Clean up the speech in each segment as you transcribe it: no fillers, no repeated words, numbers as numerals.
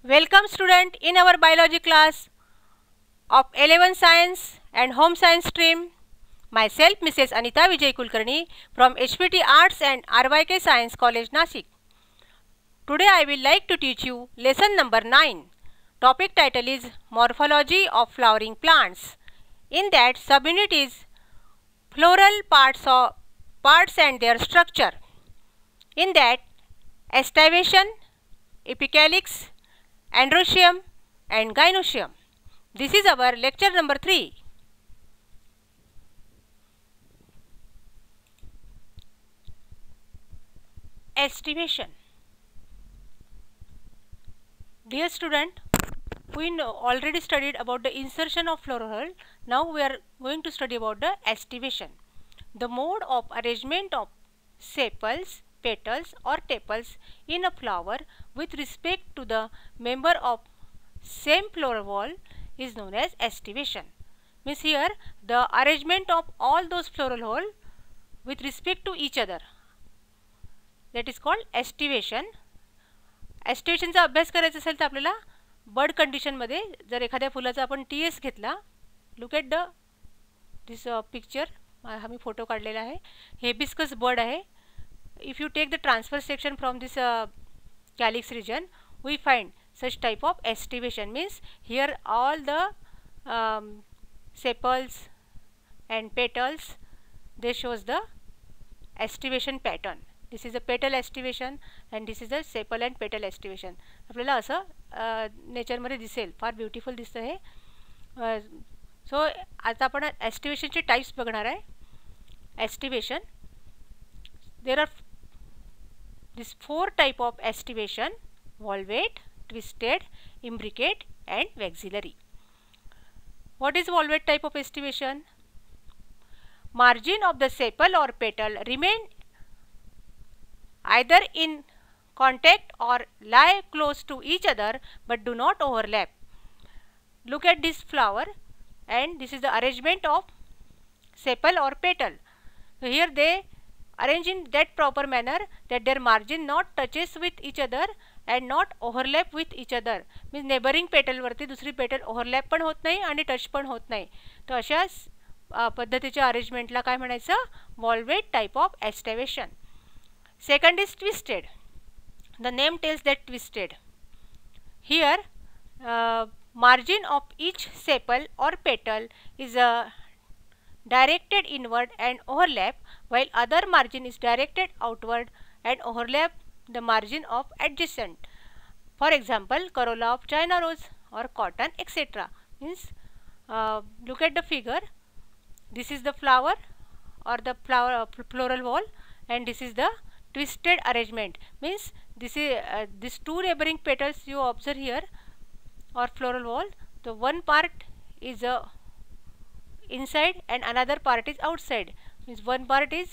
Welcome student in our biology class of 11 science and home science stream. Myself Mrs. Anita Vijay Kulkarni from HPT Arts and RYK Science College Nasik. Today I will like to teach you lesson number 9. Topic title is Morphology of Flowering Plants. In that subunit is floral parts and their structure. In that estivation, epicalyx, androecium and gynoecium. This is our lecture number 3. Estivation. Dear student, we already studied about the insertion of floral. Now we are going to study about the estivation. The mode of arrangement of sepals, petals or tepals in a flower with respect to the member of same floral wall is known as estivation. Means here the arrangement of all those floral wall with respect to each other, that is called estivation. एस्टिवेशनचा अभ्यास करायचा असेल तर आपल्याला bird कंडिशनमध्ये जर एखाद्या फुलाचा आपण TS घेतला, लुक ॲट दिस पिक्चर, हा मी फोटो काढलेला आहे. हेबिस्कस बर्ड आहे. If you take the transfer section from this calyx region, we find such type of estivation. Means here all the sepals and petals, they shows the estivation pattern. This is the petal estivation and this is the sepal and petal estivation. आपल्याला असं नेचरमध्ये दिसेल, फार beautiful दिसतं हे. सो आता आपण एस्टिवेशनचे types बघणार आहे. Aestivation, there are this 4 type of aestivation: valvate, twisted, imbricate and vexillary. What is valvate type of estivation? Margin of the sepal or petal remain either in contact or lie close to each other but do not overlap. Look at this flower and this is the arrangement of sepal or petal. So here they arrange in that proper manner that their margin not touches with each other and not overlap with each other. Means neighboring petal वरती दुसरी petal overlap पण होत नाही आणि touch पण होत नाही. तर अशा पद्धतीच्या अरेंजमेंटला काय म्हणायचं? valvate type of estivation. Second is twisted. The name tells that twisted. Here margin of each sepal or petal is directed inward and overlap, while other margin is directed outward and overlap the margin of adjacent. For example, corolla of China rose or cotton, etc. Means look at the figure. This is the flower or the floral wall and this is the twisted arrangement. Means this is these two neighboring petals you observe here or floral wall. The one part is inside and another part is outside. Means one part is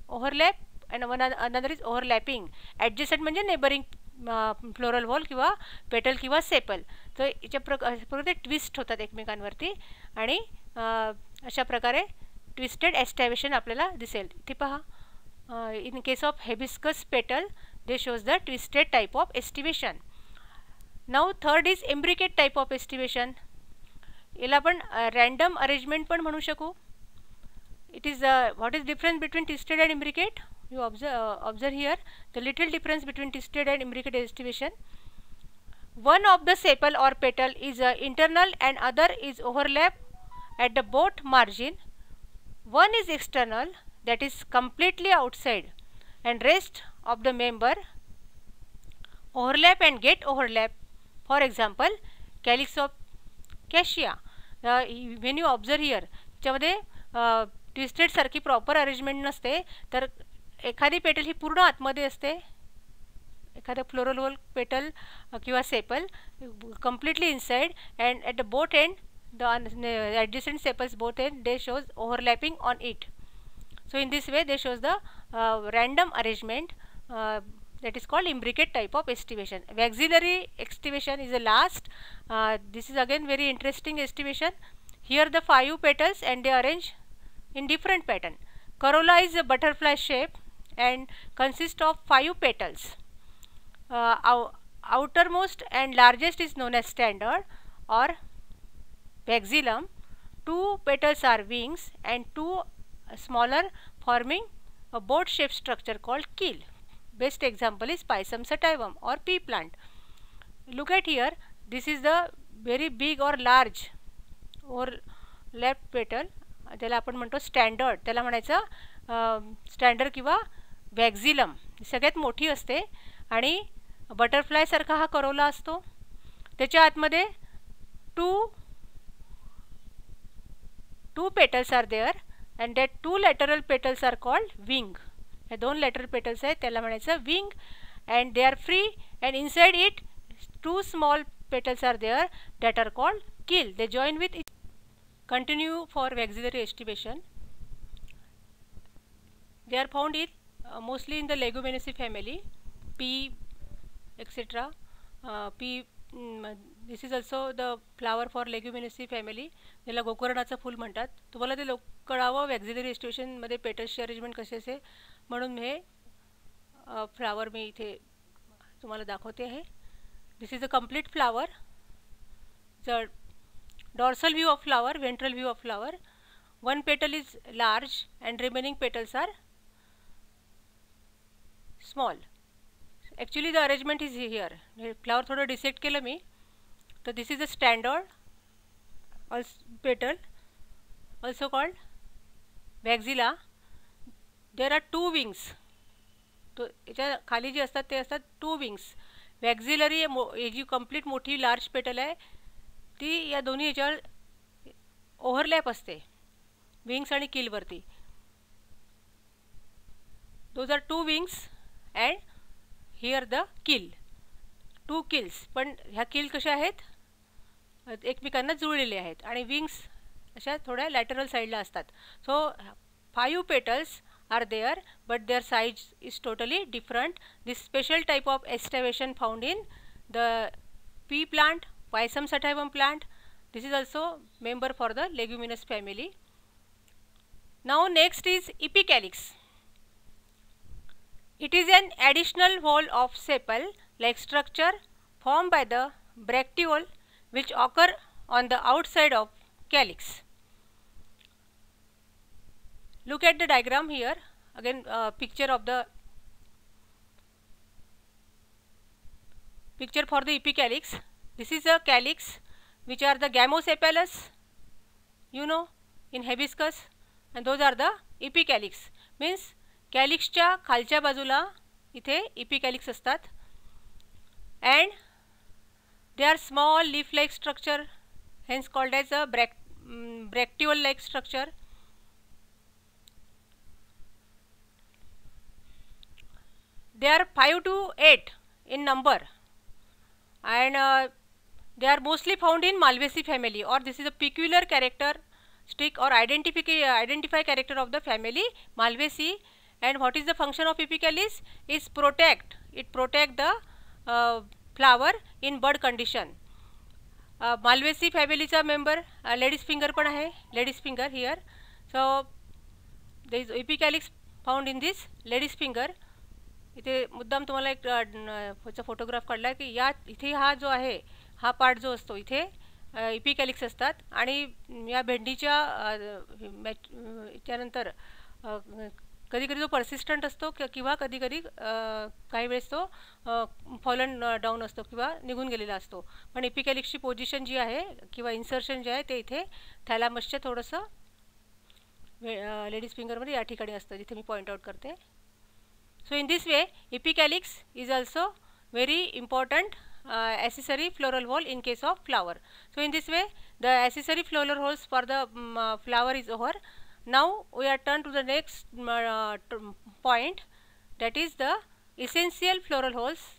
overlap and another is overlapping. Adjacent म्हणजे neighboring floral whorl किंवा petal किंवा sepal. तर याच्या प्रकारे twist होतात एकमेकांवरती आणि अशा प्रकारे ट्विस्टेड एस्टिवेशन आपल्याला दिसेल. ते पहा, in case of hibiscus petal they shows the twisted type of estivation. Now third is imbricate type of estivation. याला आपण random arrangement पण म्हणू शकू. It is what is difference between twisted and imbricate? You observe here the little difference between twisted and imbricate estivation. One of the sepal or petal is internal and other is overlap at the both margin. One is external, that is completely outside, and rest of the member overlap and get overlap. For example, calyx of cassia. When you observe here, त्यामध्ये twisted सारखी proper arrangement नसते, तर एखादी petal ही पूर्ण आतमध्ये असते. एखादा floral whorl petal किंवा sepal completely inside and at the both end the adjacent sepals both end they shows overlapping on it. So in this way they shows the random arrangement that is called imbricate type of estivation. Vexillary estivation is the last. This is again very interesting estivation. Here the 5 petals and they arrange in different pattern. Corolla is a butterfly shape and consists of 5 petals. outermost and largest is known as standard or vexillum. 2 petals are wings and 2 smaller, forming a boat-shaped structure called keel. Best example is Pisum sativum or pea plant. Look at here, this is the very big or large or left petal, त्याला आपण म्हणतो standard, त्याला म्हणायचं standard किंवा वॅक्झिलम. सगळ्यात मोठी असते आणि बटरफ्लाय सारखा हा करोला असतो. त्याच्या आतमध्ये two petals are there and that 2 lateral petals are called wing. Hey 2 lateral petals आहेत, त्याला म्हणायचं wing, and they are free, and inside it 2 small petals are there that are called keel. They join with each. Continue for maxillary estimation. They are found in mostly in the Leguminosae family, pea, etc. This is also the flower for Leguminosae family. ज्याला गोकर्णाचं फूल म्हणतात. तुम्हाला ते कळावं वॅक्झिलरी estimation मध्ये पेटल्सची arrangement कशी असे म्हणून हे flower मी इथे तुम्हाला दाखवते आहे. This is a complete flower. The dorsal view of flower, ventral view of flower. One petal is large and remaining petals are small. Actually the arrangement is here. Flower थोडं dissect केलं मी. So this is a standard petal, also called vexilla. There are 2 wings. तो याच्या खाली जे असतात ते असतात 2 wings. Vexillary ही जी complete मोठी large petal आहे ती या दोन्ही याच्यावर ओव्हरलॅप असते विंग्स आणि किल वरती. Those are 2 wings and here the keel. 2 keels, पण ह्या किल कशा आहेत एकमेकांना जुळलेले आहेत आणि विंग्स अशा थोड्या लॅटरल साईडला असतात. सो 5 petals are there but their size is totally different. This special type of estivation found in the pea plant, Pisum sativum plant. This is also member for the leguminous family. Now next is epicalyx. It is an additional whole of sepal like structure formed by the bracteole which occur on the outside of calyx. Look at the diagram here. Again picture for the epicalyx. This is a calyx which are the gamosepalous, you know, in hibiscus, and those are the epicalyx. Means calyx च्या खालच्या बाजूला इथे epicalyx असतात and they are small leaf like structure, hence called as a bracteole like structure. They are 5 to 8 in number and they are mostly found in Malvaceae family, or this is a peculiar characteristic or identify character of the family Malvaceae. And what is the function of epicalyx? Is protect. It protect the flower in bud condition. Malvaceae family चा member ladies finger पण आहे, ladies finger here. So there is epicalyx found in this ladies finger. इथे मुद्दाम तुम्हाला एक ह्याचा photograph काढला की या इथे हा जो आहे हा पार्ट जो असतो इथे इपिकॅलिक्स असतात आणि या भेंडीच्या त्यानंतर कधी कधी तो पर्सिस्टंट असतो किंवा कधी कधी काही वेळेस तो फॉलन डाऊन असतो किंवा निघून गेलेला असतो. पण इपिकॅलिक्सची पोझिशन जी आहे किंवा इन्सर्शन जे आहे ते इथे थॅलामसच्या थोडंसं लेडीज फिंगरमध्ये या ठिकाणी असतं जिथे मी पॉईंट आउट करते. So in this way epicalyx is also very important accessory floral hole in case of flower. So in this way the accessory floral holes for the flower is over. Now we are turned to the next point, that is the essential floral holes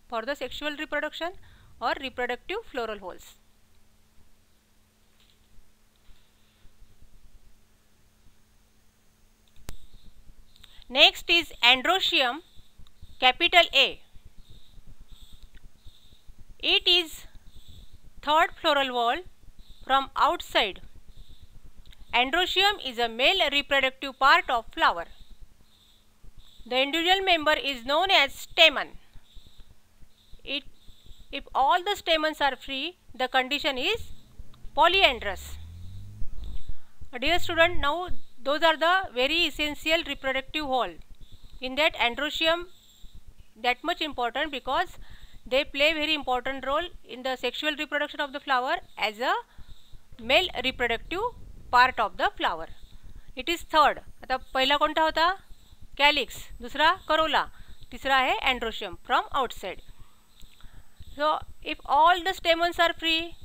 for the sexual reproduction or reproductive floral holes. Next is Androecium, capital A. It is third floral wall from outside. Androecium is a male reproductive part of flower. The individual member is known as stamen. If all the stamens are free, the condition is polyandrous. Dear student, now those are the very essential reproductive hall. In that, androecium that much important because they play very important role in the sexual reproduction of the flower as a male reproductive part of the flower. It is third. आता पहिला कोणता होता? Calyx. दूसरा corolla. तीसरा है androecium from outside. So if all the stamens are free,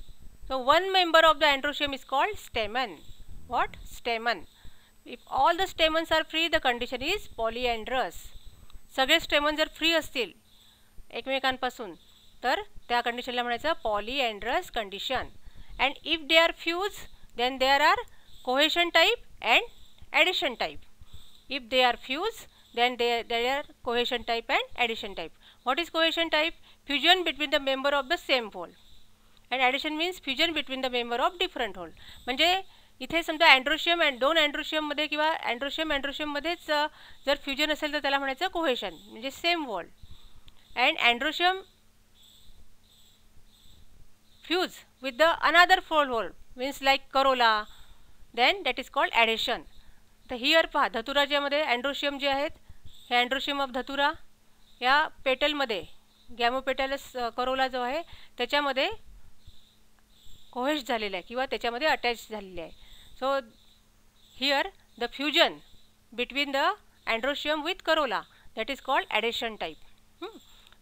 so one member of the androecium is called stamen. What? Stamen. If all the stamens are free, the condition is polyandrous. सगळे स्टेमन जर free असतील एकमेकांपासून तर त्या कंडिशनला म्हणायचं polyandrous condition. And if they are fuse then there are cohesion type and adhesion type. If they are fuse then they are cohesion type and addition type. What is cohesion type? Fusion between the member of the same whole, and addition means fusion between the member of different whole. म्हणजे इथे समजा androecium and दोन androecium मध्ये किंवा androecium मध्येच जर fusion असेल तर त्याला म्हणायचं कोहेशन म्हणजे same whorl. And androecium fuse with the another four whorl means like corolla, then that is called adhesion. तर हिअर पहा धतुराच्यामध्ये अँड्रोशियम जे आहेत हे अँड्रोशियम ऑफ धतुरा या पेटलमध्ये गॅमोपेटलस करोला जो आहे त्याच्यामध्ये कोहेश झालेला आहे किंवा त्याच्यामध्ये अटॅच झालेले आहे. So here the fusion between the androecium with corolla that is called adhesion type.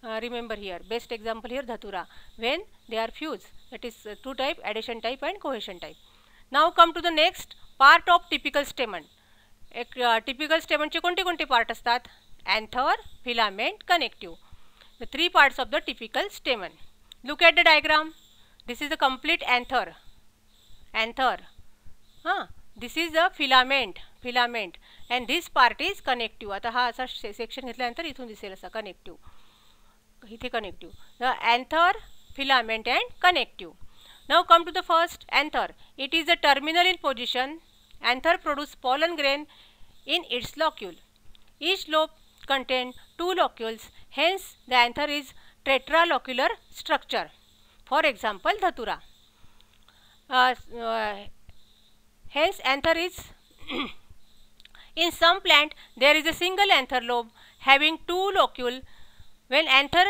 Remember here best example here datura when they are fuse that is to type adhesion type and cohesion type. Now come to the next part of typical stamen. एक typical स्टेमनचे कोणते कोणते part असतात? Anther, filament, connective. The three parts of the typical stamen. Look at the diagram. This is the complete anther. This is the filament and this part is connective. आता हा असा section घेतल्यानंतर इथून दिसेल असा कनेक्टिव्ह. इथे connective. The anther, filament and connective. Now come to the first, anther. It is the terminal in position. Anther produce pollen grain in its locule. Each lobe contains two locules. Hence, the anther is tetralocular structure. For example, dhatura. Hence, anther is in some plant there is a single anther lobe having two locule. When anther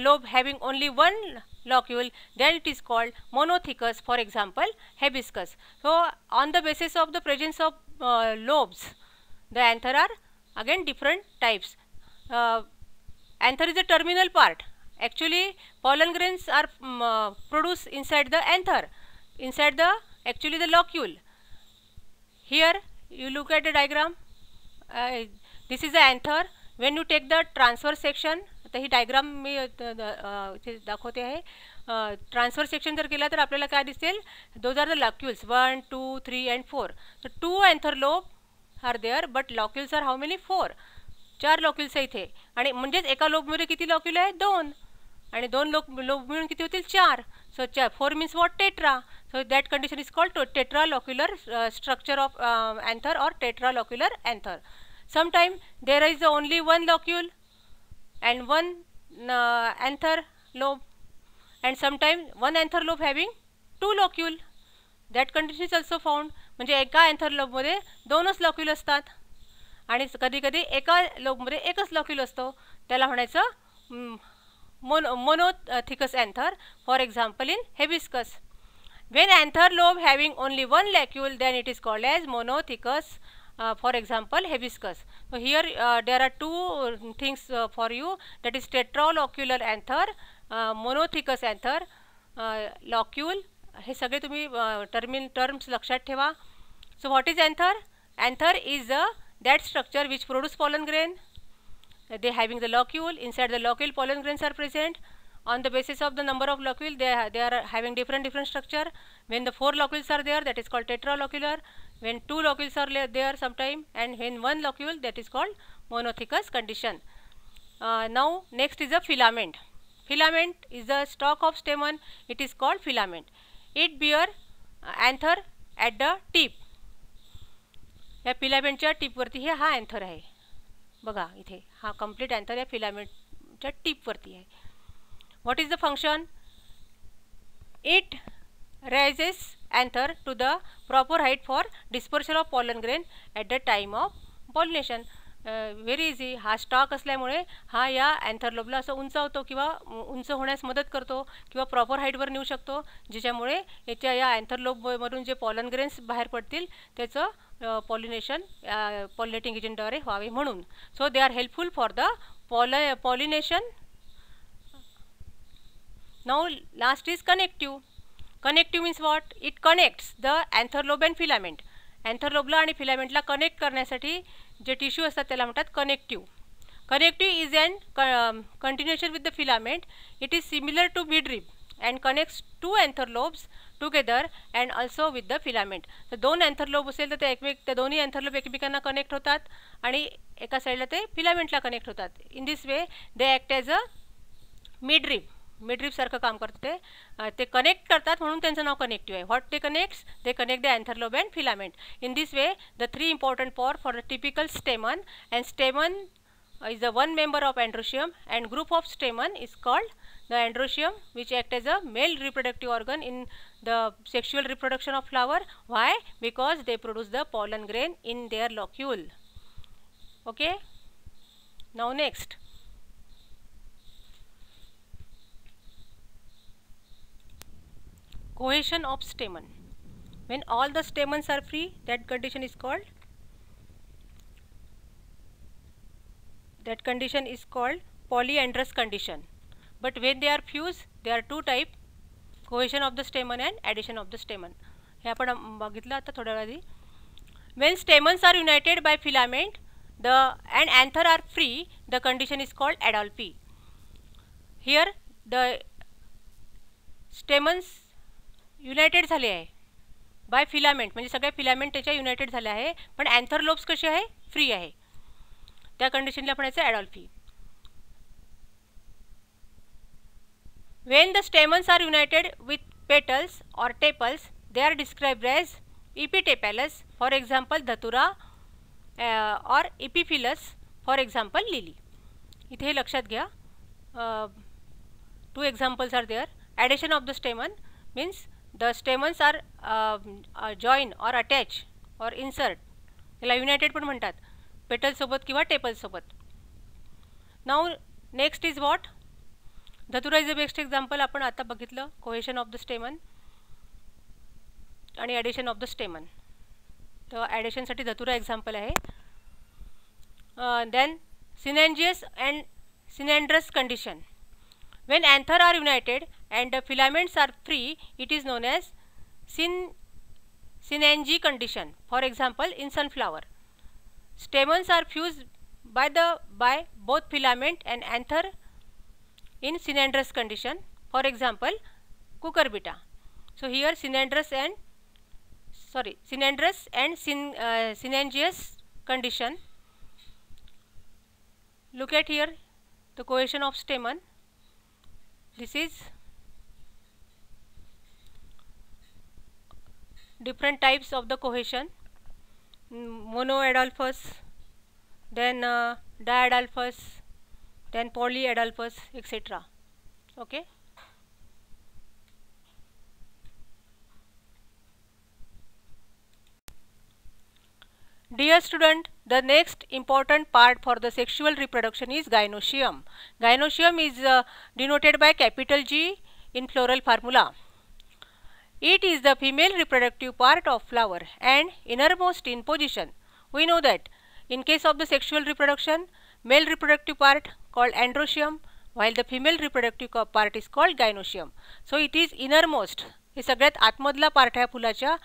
lobe having only one locule, then it is called monothecus. For example, hibiscus. So on the basis of the presence of lobes, the anther are again different types. Anther is the terminal part. Actually pollen grains are produced inside the anther, inside the actually the locule. Here you look at the diagram. This is the anther. When you take the transverse section, आता ही diagram मी दाखवते आहे. Transfer section जर केला तर आपल्याला काय दिसेल? Those are the locules 1, 2, 3 and 4. तर 2 anther lobe are there but locules are how many? 4. 4 locules आहे इथे. आणि म्हणजेच एका लोबमध्ये किती लॉक्युल आहे? 2. आणि 2 लोब मिळून किती होतील? 4. So 4 means what? Tetra. So that condition is called tetralocular structure of anther or tetralocular anther. Sometime there is only one locule and one anther lobe, and sometimes one anther lobe having two locule. That condition is also found. म्हणजे एका anther lobe मध्ये दोनच लॉक्युल असतात आणि कधी कधी एका lobe मध्ये एकच लॉक्युल असतो. त्याला म्हणायचं monothecus anther. For example, in hibiscus, when anther lobe having only one locule, then it is called as monothecus. For example, hibiscus. So here there are two things for you, that is tetralocular anther, monothecus anther, locule. हे सगळे तुम्ही terms लक्षात ठेवा. So what is anther? Anther is that structure which produce pollen grain. They having the locule. Inside the locule pollen grains are present. On the basis of the number of locule, they are having different structure. When the 4 locules are there, that is called tetralocular. When 2 locules are there sometime, and when 1 locule, that is called monothecus condition. Now next is a filament. Filament is the stalk of stamen. It is called filament. It bear anther at the tip. या फिलामेंटच्या टिपवरती हे हा anther आहे. बघा इथे हा complete anther या फिलामेंटच्या टिपवरती आहे. What is the function? It raises anther to the proper height for dispersal of pollen grain at the time of pollination. Very easy. हा stock असल्यामुळे हा या अँथरलोबला असं उंचावतो किंवा उंच होण्यास मदत करतो किंवा प्रॉपर हाईटवर नेऊ शकतो, ज्याच्यामुळे याच्या या अँथरलोबमधून जे पॉलन ग्रेन्स बाहेर पडतील त्याचं पॉलिनेटिंग एजंटद्वारे व्हावे म्हणून. So they are helpful for the pollination. Now last is connective. Connective means what? It connects the anther lobe and filament. अँथरलोबला आणि फिलामेंटला कनेक्ट करण्यासाठी जे टिश्यू असतात त्याला म्हणतात connective. Connective is and continuation with the filament. It is similar to midrib and connects to anther lobes together and also with the filament. तर दोन अँथरलोब असेल तर त्या दोन्ही अँथरलोब एकमेकांना कनेक्ट होतात आणि एका साईडला ते फिलामेंटला कनेक्ट होतात. In this way they act as a midrib. Midrib सारखं काम करते. ते कनेक्ट करतात म्हणून त्यांचं नाव कनेक्टिव्ह आहे. What they connects? They connect the anther lobe and filament. In this way the three important power for the typical stamen, and stamen is the one member of androecium, and group of stamen is called the androecium, which act as a male reproductive organ in the sexual reproduction of flower. Why? Because they produce the pollen grain in their locule. Okay, now next, cohesion of stamen. When all the stamens are free, that condition is called polyandrous condition. But when they are fused, there are two type: cohesion of the stamen and adhesion of the stamen. हे आपण बघितलं आता थोड्या वेळाआधी. When stamens are united by filament and anther are free, the condition is called adolphy. Here the stamens United झाले आहे bye filament, म्हणजे सगळे filament त्याच्या United झाले आहे, पण अँथरलोब्स कसे आहे? फ्री आहे. त्या कंडिशनला आपण याचं adelphy. When the stamens are united with petals or tepals, they are described as epitepalous, for example datura, or इपिफिलस, for example lily. इथे हे लक्षात घ्या. 2 examples are there. Adhesion of the stamen means the stamens are join or attach or insert, याला united पण म्हणतात petal सोबत किंवा tepal सोबत. Now next is what? Datura is the best example. आपण आता बघितलं कोहेशन ऑफ द स्टेमन आणि ॲडिशन ऑफ द स्टेमन. तर ॲडिशनसाठी धतुरा एक्झाम्पल आहे. Then syngenesious and synandrous condition. When anther are united and the filaments are free, it is known as synangy condition. For example, in sunflower, stamens are fused by both filament and anther in synandrous condition. For example, cucurbita. So here synandrous and synangious condition. Look at here the cohesion of stamen. This is different types of the cohesion: monoadolphus, then diadolphus, then polyadolphus, etc. Okay. Dear student, the next important part for the sexual reproduction is gynoecium. Gynoecium is denoted by capital G in floral formula. It is the female reproductive part of flower and innermost in position. We know that in case of the sexual reproduction, male reproductive part called androecium, while the female reproductive part is called gynoecium. So it is innermost. हे सगळ्यात आतमधला part आहे फुलाच्या.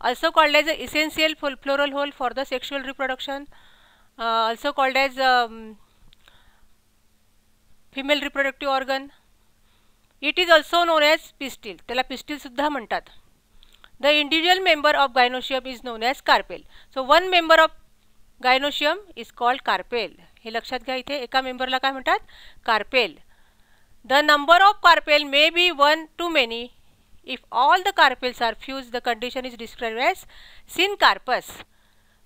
Also called as an essential floral hole for the sexual reproduction, also called as female reproductive organ. It is also known as pistil. त्याला pistil सुद्धा म्हणतात. The individual member of gynoecium is known as carpel. So one member of gynoecium is called carpel. हे लक्षात घ्या. इथे एका मेंबरला काय म्हणतात? Carpel. The number of carpel may be 1 to many. If all the carpels are fused, the condition is described as syncarpus.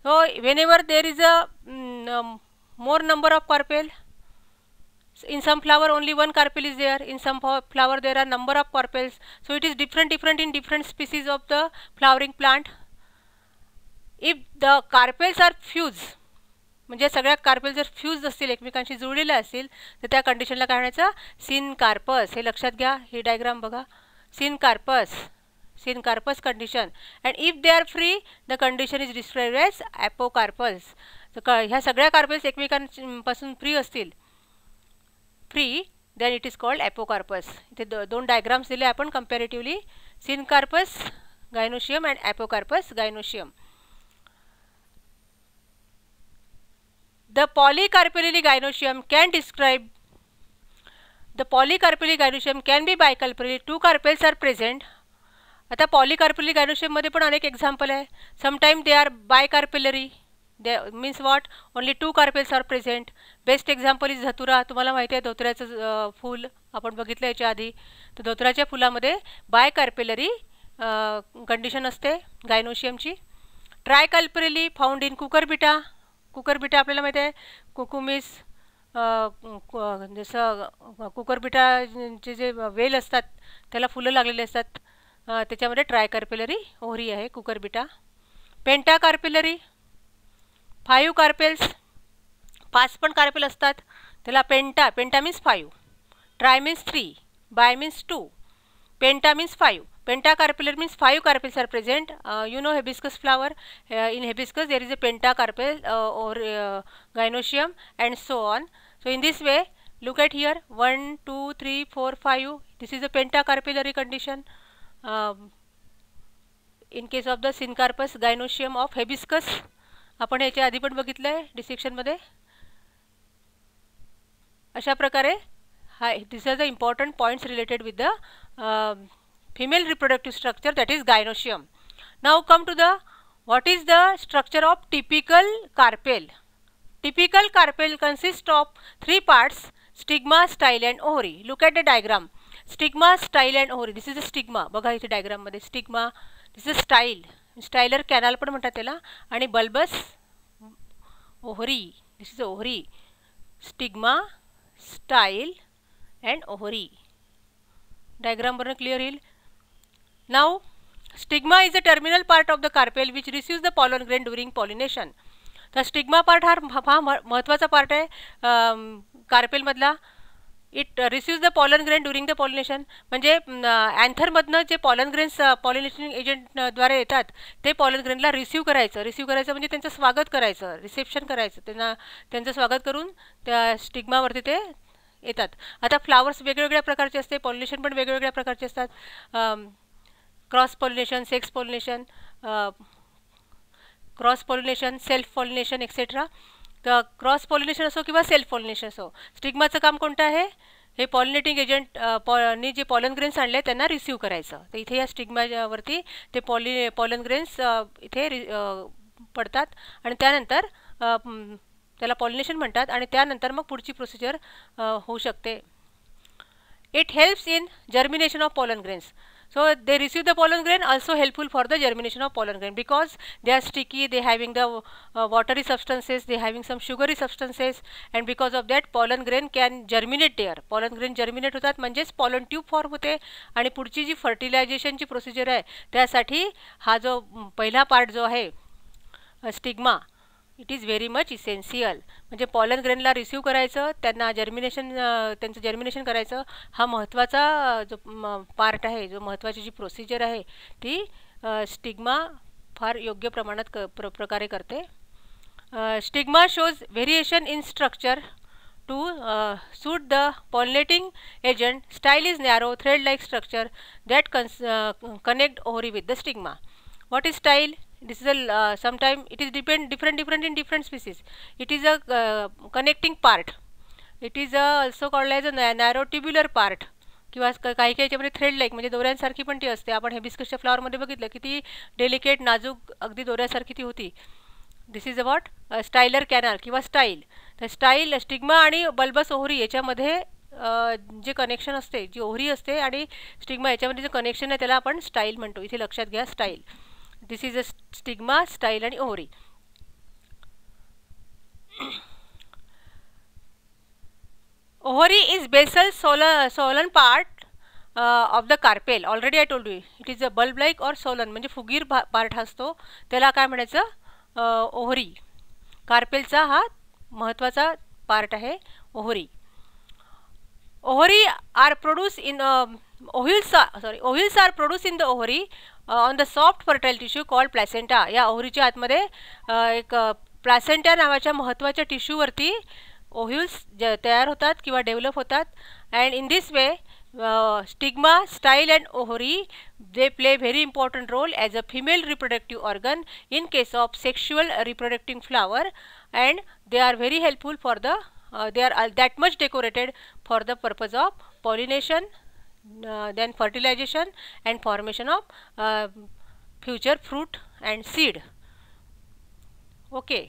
So whenever there is a more number of carpel, In some flower only one carpel is there, in some flower there are number of carpels, so it is different in different species of the flowering plant. If the carpels are fused, म्हणजे सगळ्या carpel जर fuse असतील, एकमेकांशी जुळलेले असतील, तर त्या कंडिशनला काय म्हणायचं, सिनकार्पस. हे लक्षात घ्या, ही डायग्राम बघा, syncarpous condition. And if they are free, the condition is described as apocarpous. तर ह्या सगळ्या कार्पेल्स एकमेकांपासून फ्री असतील, then it is called apocarpus. इथे दोन डायग्राम्स दिले आपण comparatively, syncarpous gynoecium and apocarpus gynoecium. The polycarpellary gynoecium can be bicarpellary. Two carpels are present. आता polycarpellary gynoecium मध्ये पण अनेक एक्झाम्पल आहे. Sometimes they are bicarpellary. They means what? Only two carpels are present. Best example is धतुरा. तुम्हाला माहिती आहे धतुऱ्याचं फूल आपण बघितलं याच्या आधी. तर धतुराच्या फुलामध्ये बायकार्पेलरी कंडिशन असते गायनोशियमची. ट्रायकार्पेलरी फाउंड इन कुकरबिटा. कुकरबिटा आपल्याला माहिती आहे, कुकुमिस, जसं कुकरबिटाचे जे वेल असतात त्याला फुलं लागलेले असतात, त्याच्यामध्ये ट्रायकार्पेलरी ओहरी आहे कुकरबिटा. पेंटाकार्पेलरी 5 कार्पेल्स, 5 पण कार्पेल असतात, त्याला penta means 5, tri means 3, bi means 2, penta means 5. Pentacarpellary means 5 carpels are present. You know hibiscus flower. In hibiscus there is a pentacarpel or gynoecium and so on. So in this way, look at here, 1, 2, 3, 4, 5. This is a pentacarpellary condition. In case of the Syncarpus gynoecium of hibiscus, आपण याच्या आधी पण बघितलं आहे dissection मध्ये. अशा प्रकारे these are the important points related with the female reproductive structure, that is gynoecium. Now come to the what is the structure of typical carpel. Typical carpel consists of 3 parts: stigma, style and ovary. Look at the diagram. Stigma, style and ovary. This is the stigma. बघा इथे diagram मध्ये stigma. This is style. Styler canal पण म्हणतात त्याला. आणि bulbous ovary. This is ovary. Stigma, style and ovary. Diagram वरून clear येईल. Now, stigma is the terminal part of the carpel which receives the pollen grain during pollination. तर stigma part हा महत्त्वाचा part आहे कार्पेल मधला. It receives the pollen grain during the pollination. म्हणजे अँथरमधनं जे pollen grains pollination एजंटद्वारे येतात ते pollen ग्रेनला receive करायचं म्हणजे त्यांचं स्वागत करायचं, रिसेप्शन करायचं, त्यांचं स्वागत करून त्या स्टिग्मावरती ते येतात. आता फ्लावर्स वेगवेगळ्या प्रकारचे असते, पॉलिनेशन पण वेगवेगळ्या प्रकारचे असतात. Cross pollination, sex pollination, cross pollination, self pollination etcetera. तर क्रॉस पॉलिनेशन असो किंवा सेल्फ पॉलिनेशन असो, स्टिग्माचं काम कोणतं आहे, हे पॉलिनेटिंग एजंट नी जे पॉलन ग्रेन्स आणले त्यांना रिसीव्ह करायचं. तर इथे या स्टिग्मावरती ते पॉलन ग्रेन्स इथे पडतात आणि त्यानंतर त्याला पॉलिनेशन म्हणतात आणि त्यानंतर मग पुढची प्रोसिजर होऊ शकते. It helps in germination of pollen grains. So they receive the pollen grain, also helpful for the germination of pollen grain because they are sticky, they having the watery substances, they having some sugary substances, and because of that pollen grain can germinate there. Pollen grain germinate होतात म्हणजेच pollen tube form होते आणि पुढची जी फर्टिलायझेशनची procedure आहे त्यासाठी हा जो पहिला पार्ट जो आहे stigma, it is very much essential. म्हणजे पॉलन ग्रेनला रिसीव्ह करायचं, त्यांना त्यांचं जर्मिनेशन करायचं, हा महत्त्वाचा जो पार्ट आहे, जो महत्त्वाची जी प्रोसिजर आहे ती स्टिग्मा फार योग्य प्रमाणात प्रकारे करते. Stigma shows variation in structure to suit the pollinating agent. Style is narrow thread like structure that connect ovary with the stigma. What is style? This is a sometime it is different in different species. It is a connecting part. It is also called as a narrow tubular part. किंवा काही याच्यामध्ये thread like म्हणजे दोऱ्यांसारखी पण ती असते. आपण हिबिस्कसच्या फ्लॉवरमध्ये बघितलं किती डेलिकेट नाजूक अगदी दोऱ्यासारखी ती होती. दिस इज अबाउट स्टायलर कॅनल किंवा स्टाईल. तर स्टाईल स्टिग्मा आणि बल्बस ओव्हरी याच्यामध्ये जे कनेक्शन असते, जी ओव्हरी असते आणि स्टिग्मा याच्यामध्ये जे कनेक्शन आहे त्याला आपण स्टाईल म्हणतो. इथे लक्षात घ्या style. This is a stigma, style आणि ovary. Ovary is basal solan part of the carpel. Already I told you it is a bulb like or solan म्हणजे फुगीर पार्ट असतो त्याला काय म्हणायचं ओहरी. कार्पेलचा हा महत्त्वाचा पार्ट आहे Ohri. Ovary are produced in ovules are produced in the ovary on the soft fertile tissue called placenta. या ओव्हरीच्या आतमध्ये एक प्लॅसेंटा नावाच्या महत्त्वाच्या टिश्यूवरती ओव्ह्यूल्स तयार होतात किंवा डेव्हलप होतात. And in this way stigma, style and ovary, they play very important role as a female reproductive organ in case of sexual reproducing flower, and they are very helpful for the they are that much decorated for the purpose of pollination, then fertilization and formation of future fruit and seed. Okay.